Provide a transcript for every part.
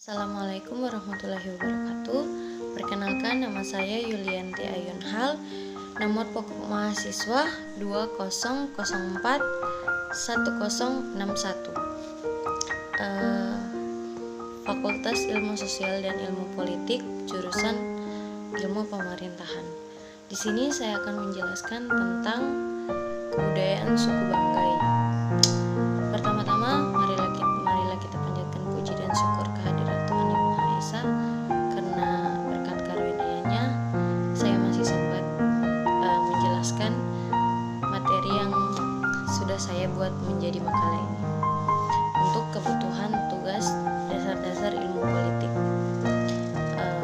Assalamualaikum warahmatullahi wabarakatuh. Perkenalkan, nama saya Yulianti Ayunhal. Nomor pokok mahasiswa 20041061. Fakultas Ilmu Sosial dan Ilmu Politik, jurusan Ilmu Pemerintahan. Di sini saya akan menjelaskan tentang kebudayaan suku Banggai. Pertama-tama, marilah kita panjatkan puji dan syukur kehadirat Tuhan Yang Maha Esa, karena berkat karunia-Nya saya masih sempat menjelaskan materi yang sudah saya buat menjadi makalah ini untuk kebutuhan tugas dasar-dasar ilmu politik.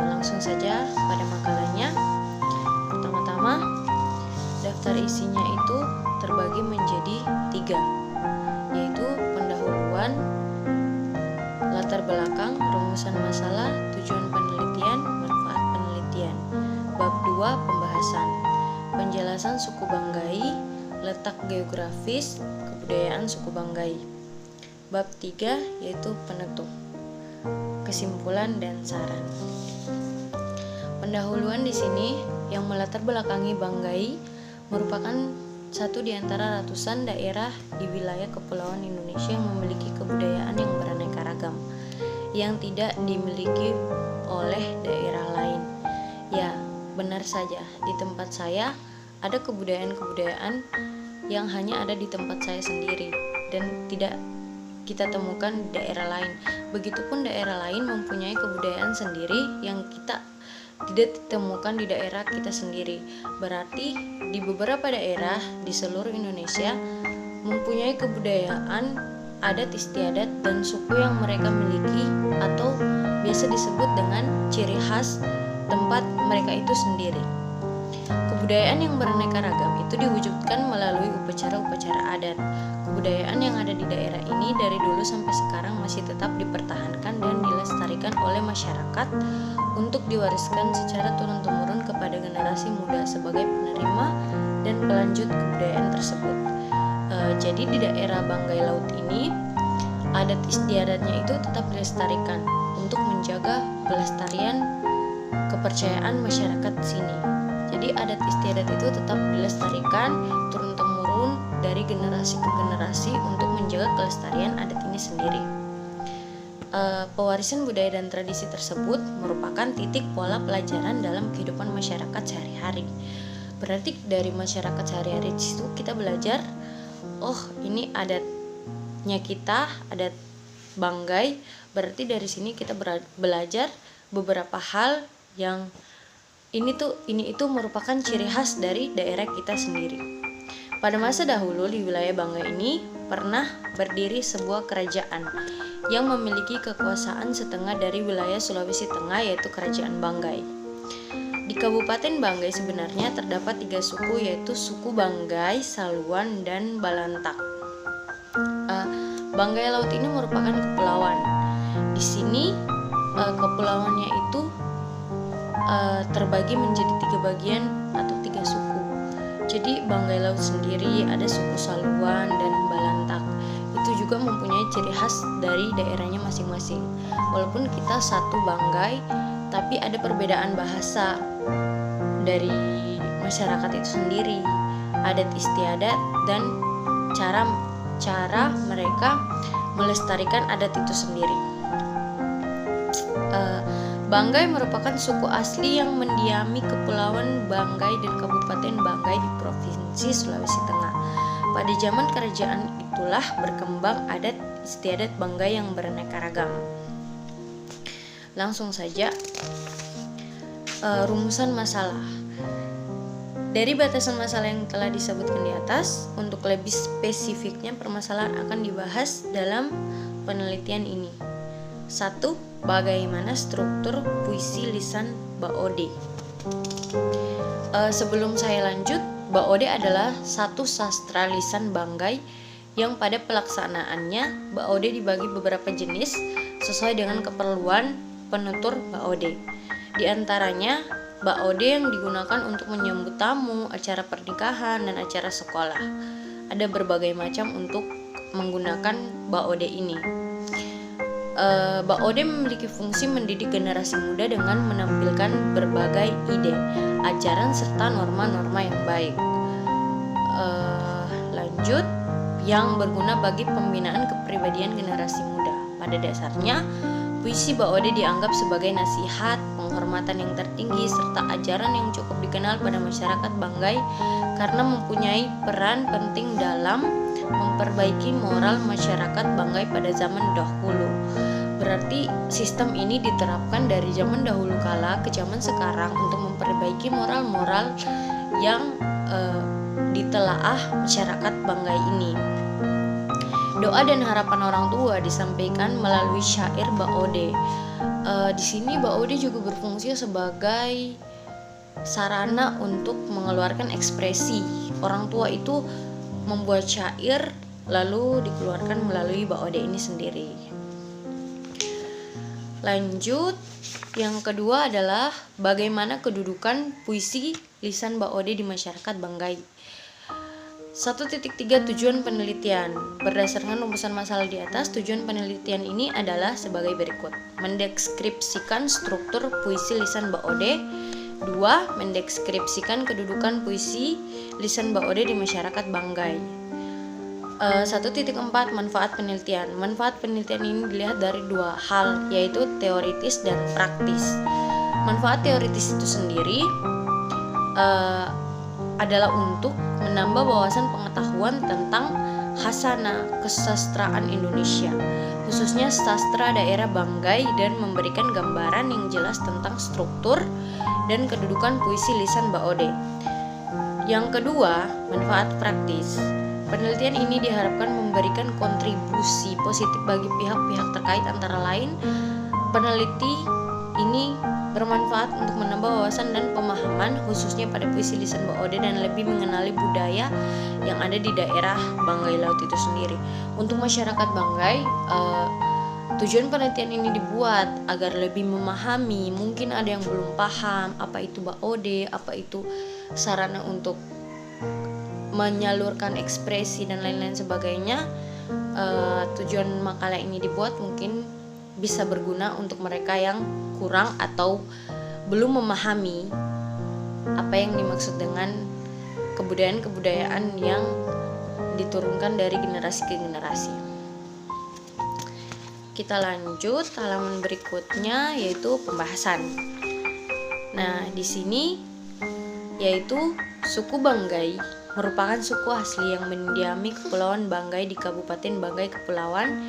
Langsung saja pada makalahnya. Pertama-tama, daftar isinya itu terbagi menjadi 3, yaitu pendahuluan, latar belakang, rumusan masalah, tujuan penelitian, manfaat penelitian. Bab 2, pembahasan, penjelasan suku Banggai, letak geografis, kebudayaan suku Banggai. Bab 3, yaitu penutup, kesimpulan dan saran. Pendahuluan di sini yang melatar belakangi Banggai merupakan satu di antara ratusan daerah di wilayah kepulauan Indonesia yang memiliki kebudayaan yang beraneka ragam, yang tidak dimiliki oleh daerah lain. Ya, benar saja, di tempat saya ada kebudayaan-kebudayaan yang hanya ada di tempat saya sendiri dan tidak kita temukan di daerah lain. Begitupun daerah lain mempunyai kebudayaan sendiri yang kita tidak ditemukan di daerah kita sendiri. Berarti di beberapa daerah di seluruh Indonesia mempunyai kebudayaan, adat istiadat dan suku yang mereka miliki atau biasa disebut dengan ciri khas tempat mereka itu sendiri. Kebudayaan yang beraneka ragam itu diwujudkan melalui upacara-upacara adat. Kebudayaan yang ada di daerah ini dari dulu sampai sekarang masih tetap dipertahankan dan dilestarikan oleh masyarakat untuk diwariskan secara turun-temurun kepada generasi muda sebagai penerima dan pelanjut kebudayaan tersebut. Jadi di daerah Banggai Laut ini adat istiadatnya itu tetap dilestarikan untuk menjaga pelestarian kepercayaan masyarakat sini. Jadi adat istiadat itu tetap dilestarikan turun-temurun dari generasi ke generasi untuk menjaga kelestarian adat ini sendiri. Pewarisan budaya dan tradisi tersebut merupakan titik pola pelajaran dalam kehidupan masyarakat sehari-hari. Berarti dari masyarakat sehari-hari itu kita belajar, oh ini adatnya kita, adat Banggai. Berarti dari sini kita belajar beberapa hal yang ini itu merupakan ciri khas dari daerah kita sendiri. Pada masa dahulu di wilayah Banggai ini pernah berdiri sebuah kerajaan yang memiliki kekuasaan setengah dari wilayah Sulawesi Tengah, yaitu Kerajaan Banggai. Di Kabupaten Banggai sebenarnya terdapat 3 suku, yaitu suku Banggai, Saluan, dan Balantak. Banggai Laut ini merupakan kepulauan. Di sini kepulauannya itu terbagi menjadi 3 bagian atau 3 suku. Jadi Banggai Laut sendiri ada suku Saluan dan Balantak. Itu juga mempunyai ciri khas dari daerahnya masing-masing. Walaupun kita satu Banggai, tapi ada perbedaan bahasa dari masyarakat itu sendiri, adat istiadat dan cara mereka melestarikan adat itu sendiri. Banggai merupakan suku asli yang mendiami Kepulauan Banggai dan Kabupaten Banggai di Provinsi Sulawesi Tengah. Pada zaman kerajaan itulah berkembang adat istiadat Banggai yang beraneka ragam. Langsung saja, rumusan masalah. Dari batasan masalah yang telah disebutkan di atas, untuk lebih spesifiknya permasalahan akan dibahas dalam penelitian ini. 1. Bagaimana struktur puisi lisan Baode? Sebelum saya lanjut, Baode adalah satu sastra lisan Banggai yang pada pelaksanaannya Baode dibagi beberapa jenis sesuai dengan keperluan penutur Baode. Di antaranya Baode yang digunakan untuk menyambut tamu, acara pernikahan, dan acara sekolah. Ada berbagai macam untuk menggunakan Baode ini. Baode memiliki fungsi mendidik generasi muda dengan menampilkan berbagai ide, ajaran serta norma-norma yang baik. Lanjut, yang berguna bagi pembinaan kepribadian generasi muda. Pada dasarnya, puisi Baode dianggap sebagai nasihat, penghormatan yang tertinggi, serta ajaran yang cukup dikenal pada masyarakat Banggai karena mempunyai peran penting dalam memperbaiki moral masyarakat Banggai pada zaman dahulu. Berarti sistem ini diterapkan dari zaman dahulu kala ke zaman sekarang untuk memperbaiki moral-moral yang ditelaah masyarakat Banggai ini. Doa dan harapan orang tua disampaikan melalui syair Baode. Di sini Baode juga berfungsi sebagai sarana untuk mengeluarkan ekspresi. Orang tua itu membuat syair lalu dikeluarkan melalui Baode ini sendiri. Lanjut, yang kedua adalah bagaimana kedudukan puisi lisan Baode di masyarakat Banggai. 1.3 Tujuan penelitian. Berdasarkan rumusan masalah di atas, tujuan penelitian ini adalah sebagai berikut: mendeskripsikan struktur puisi lisan Baode. 2. Mendeskripsikan kedudukan puisi lisan Baode di masyarakat Banggai. 1.4 Manfaat penelitian. Manfaat penelitian ini dilihat dari dua hal, yaitu teoritis dan praktis. Manfaat teoritis itu sendiri adalah untuk menambah wawasan pengetahuan tentang khasana kesastraan Indonesia, khususnya sastra daerah Banggai, dan memberikan gambaran yang jelas tentang struktur dan kedudukan puisi lisan Baode. Yang kedua, manfaat praktis. Penelitian ini diharapkan memberikan kontribusi positif bagi pihak-pihak terkait, antara lain peneliti ini bermanfaat untuk menambah wawasan dan pemahaman khususnya pada puisi lisan Baode dan lebih mengenali budaya yang ada di daerah Banggai Laut itu sendiri. Untuk masyarakat Banggai, tujuan penelitian ini dibuat agar lebih memahami, mungkin ada yang belum paham apa itu Baode, apa itu sarana untuk menyalurkan ekspresi dan lain-lain sebagainya. Tujuan makalah ini dibuat mungkin bisa berguna untuk mereka yang kurang atau belum memahami apa yang dimaksud dengan kebudayaan-kebudayaan yang diturunkan dari generasi ke generasi. Kita lanjut halaman berikutnya, yaitu pembahasan. Nah, di sini yaitu suku Banggai merupakan suku asli yang mendiami Kepulauan Banggai di Kabupaten Banggai Kepulauan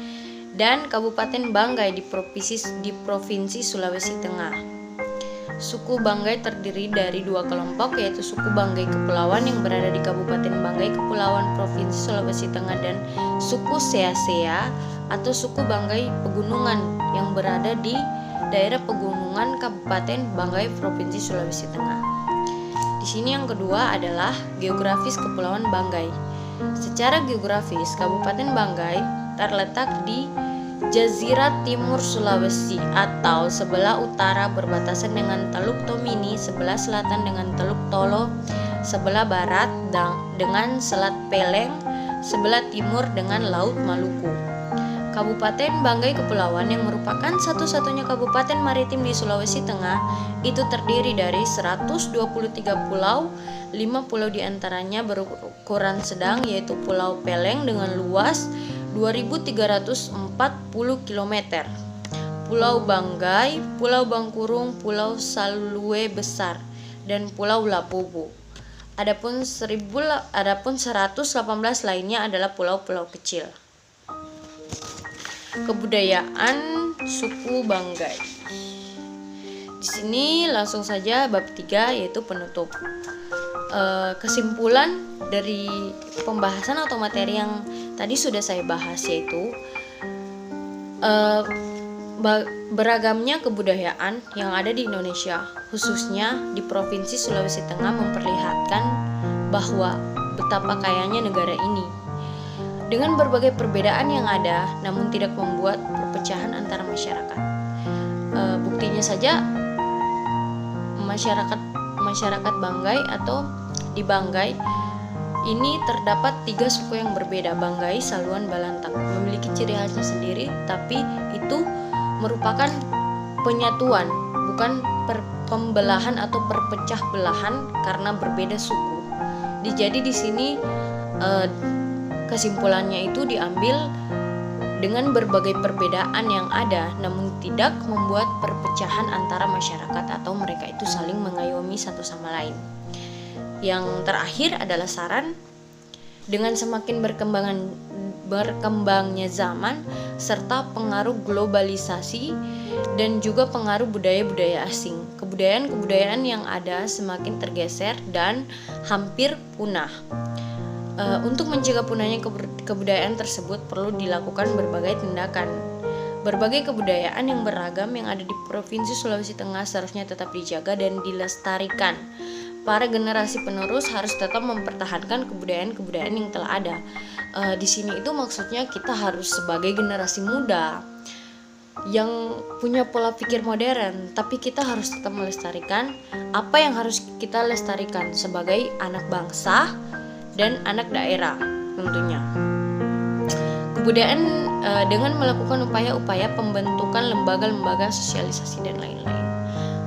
dan Kabupaten Banggai di Provinsi Sulawesi Tengah. Suku Banggai terdiri dari dua kelompok, yaitu suku Banggai Kepulauan yang berada di Kabupaten Banggai Kepulauan Provinsi Sulawesi Tengah dan suku Sea-Sea atau suku Banggai Pegunungan yang berada di daerah pegunungan Kabupaten Banggai Provinsi Sulawesi Tengah. Di sini yang kedua adalah geografis Kepulauan Banggai. Secara geografis, Kabupaten Banggai terletak di Jazirah Timur Sulawesi atau sebelah utara berbatasan dengan Teluk Tomini, sebelah selatan dengan Teluk Tolo, sebelah barat dengan Selat Peleng, sebelah timur dengan Laut Maluku. Kabupaten Banggai Kepulauan yang merupakan satu-satunya kabupaten maritim di Sulawesi Tengah itu terdiri dari 123 pulau, 5 pulau diantaranya berukuran sedang, yaitu Pulau Peleng dengan luas 2.340 km, Pulau Banggai, Pulau Bangkurung, Pulau Salue Besar, dan Pulau Lapobo. Adapun 118 lainnya adalah pulau-pulau kecil. Kebudayaan suku Banggai. Di sini langsung saja bab 3, yaitu penutup. Kesimpulan dari pembahasan atau materi yang tadi sudah saya bahas, yaitu beragamnya kebudayaan yang ada di Indonesia, khususnya di Provinsi Sulawesi Tengah, memperlihatkan bahwa betapa kayanya negara ini. Dengan berbagai perbedaan yang ada, namun tidak membuat perpecahan antara masyarakat. Buktinya saja, masyarakat Banggai atau di Banggai ini terdapat 3 suku yang berbeda. Banggai, Saluan, Balantak memiliki ciri khasnya sendiri, tapi itu merupakan penyatuan, bukan pembelahan atau perpecah belahan karena berbeda suku. Jadi di sini kesimpulannya itu diambil dengan berbagai perbedaan yang ada, namun tidak membuat perpecahan antara masyarakat atau mereka itu saling mengayomi satu sama lain. Yang terakhir adalah saran, dengan semakin berkembangnya zaman serta pengaruh globalisasi dan juga pengaruh budaya-budaya asing, kebudayaan-kebudayaan yang ada semakin tergeser dan hampir punah. Untuk mencegah punahnya kebudayaan tersebut perlu dilakukan berbagai tindakan. Berbagai kebudayaan yang beragam yang ada di Provinsi Sulawesi Tengah seharusnya tetap dijaga dan dilestarikan. Para generasi penerus harus tetap mempertahankan kebudayaan-kebudayaan yang telah ada. Di sini itu maksudnya kita harus sebagai generasi muda yang punya pola pikir modern, tapi kita harus tetap melestarikan apa yang harus kita lestarikan sebagai anak bangsa dan anak daerah tentunya. Kebudayaan dengan melakukan upaya-upaya pembentukan lembaga-lembaga sosialisasi dan lain-lain.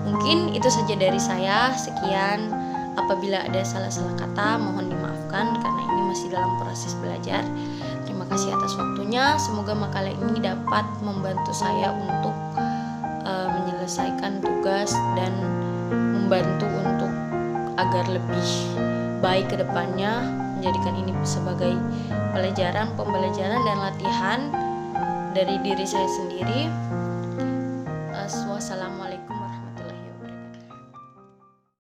Mungkin itu saja dari saya. Sekian. Apabila ada salah-salah kata mohon dimaafkan karena ini masih dalam proses belajar. Terima kasih atas waktunya. Semoga makalah ini dapat membantu saya untuk menyelesaikan tugas dan membantu untuk agar lebih baik ke depannya, menjadikan ini sebagai pembelajaran dan latihan dari diri saya sendiri.